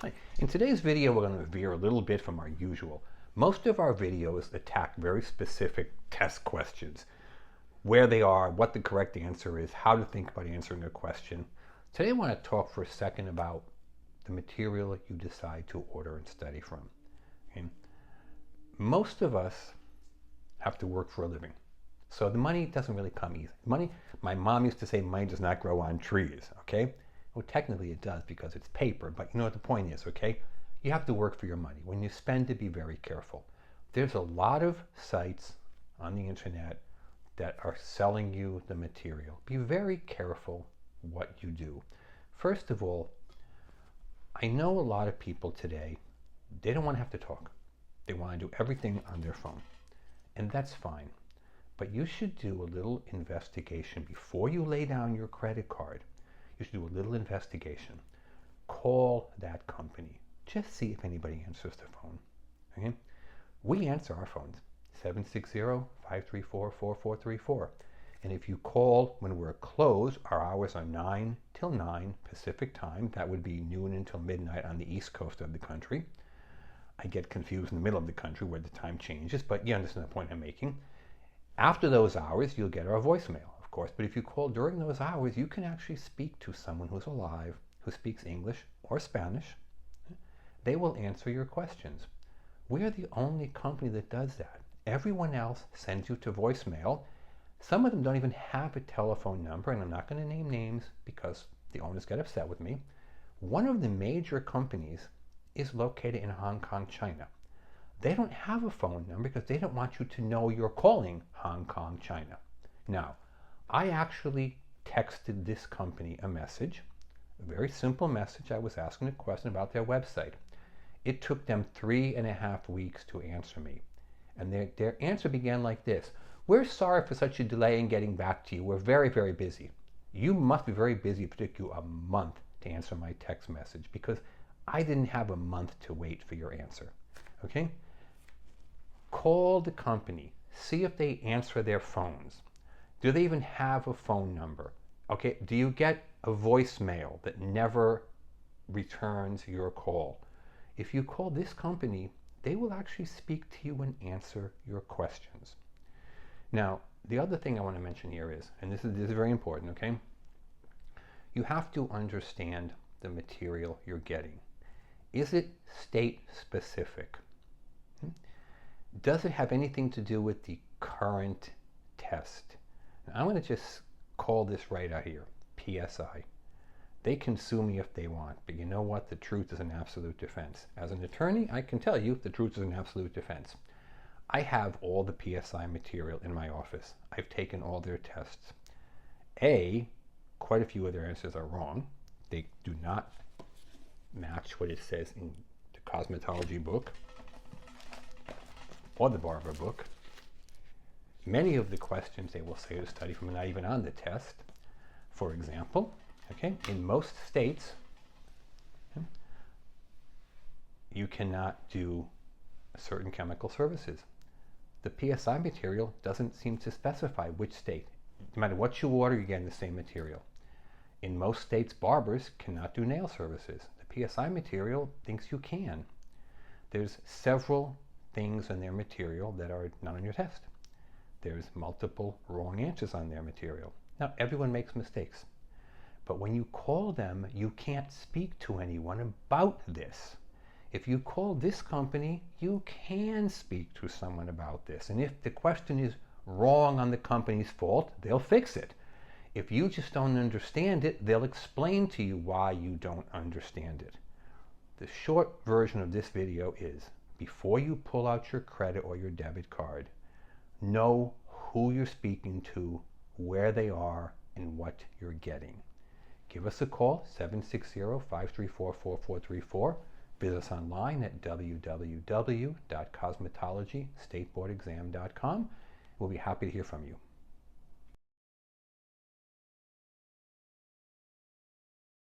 Hi. In today's video, we're going to veer a little bit from our usual. Most of our videos attack very specific test questions, where they are, what the correct answer is, how to think about answering a question. Today, I want to talk for a second about the material you decide to order and study from. Okay? Most of us have to work for a living, so the money doesn't really come easy. My mom used to say money does not grow on trees, okay? Well, technically it does because it's paper, but you know what the point is, okay? You have to work for your money. When you spend it, be very careful. There's a lot of sites on the internet that are selling you the material. Be very careful what you do. First of all, I know a lot of people today, they don't want to have to talk. They want to do everything on their phone, and that's fine. But you should do a little investigation before you lay down your credit card. You should do a little investigation. Call that company. Just see if anybody answers the phone. Okay? We answer our phones, 760-534-4434. And if you call when we're closed, our hours are 9 till 9 Pacific time. That would be noon until midnight on the east coast of the country. I get confused in the middle of the country where the time changes, but you understand the point I'm making. After those hours, you'll get our voicemail, of course, but if you call during those hours, you can actually speak to someone who's alive, who speaks English or Spanish. They will answer your questions. We are the only company that does that. Everyone else sends you to voicemail. Some of them don't even have a telephone number, and I'm not going to name names because the owners get upset with me. One of the major companies is located in Hong Kong, China. They don't have a phone number because they don't want you to know you're calling Hong Kong, China. Now, I actually texted this company a message, a very simple message. I was asking a question about their website. It took them 3.5 weeks to answer me. And their answer began like this: "We're sorry for such a delay in getting back to you. We're very, very busy." You must be very busy if it took you a month to answer my text message, because I didn't have a month to wait for your answer. Okay? Call the company. See if they answer their phones. Do they even have a phone number? Okay, do you get a voicemail that never returns your call? If you call this company, they will actually speak to you and answer your questions. Now, the other thing I want to mention here is, and this is very important, okay? You have to understand the material you're getting. Is it state specific? Does it have anything to do with the current test? Now, I'm going to just call this right out here, PSI. They can sue me if they want, but you know what? The truth is an absolute defense. As an attorney, I can tell you the truth is an absolute defense. I have all the PSI material in my office. I've taken all their tests. Quite a few of their answers are wrong. They do not match what it says in the cosmetology book or the barber book. Many of the questions they will say to study from are not even on the test. For example, okay, in most states, you cannot do certain chemical services. The PSI material doesn't seem to specify which state. No matter what you order, you're getting the same material. In most states, barbers cannot do nail services. The PSI material thinks you can. There's several things in their material that are not on your test. There's multiple wrong answers on their material. Now, everyone makes mistakes. But when you call them, you can't speak to anyone about this. If you call this company, you can speak to someone about this. And if the question is wrong on the company's fault, they'll fix it. If you just don't understand it, they'll explain to you why you don't understand it. The short version of this video is, before you pull out your credit or your debit card, know who you're speaking to, where they are, and what you're getting. Give us a call, 760-534-4434. Visit us online at www.cosmetologystateboardexam.com. We'll be happy to hear from you.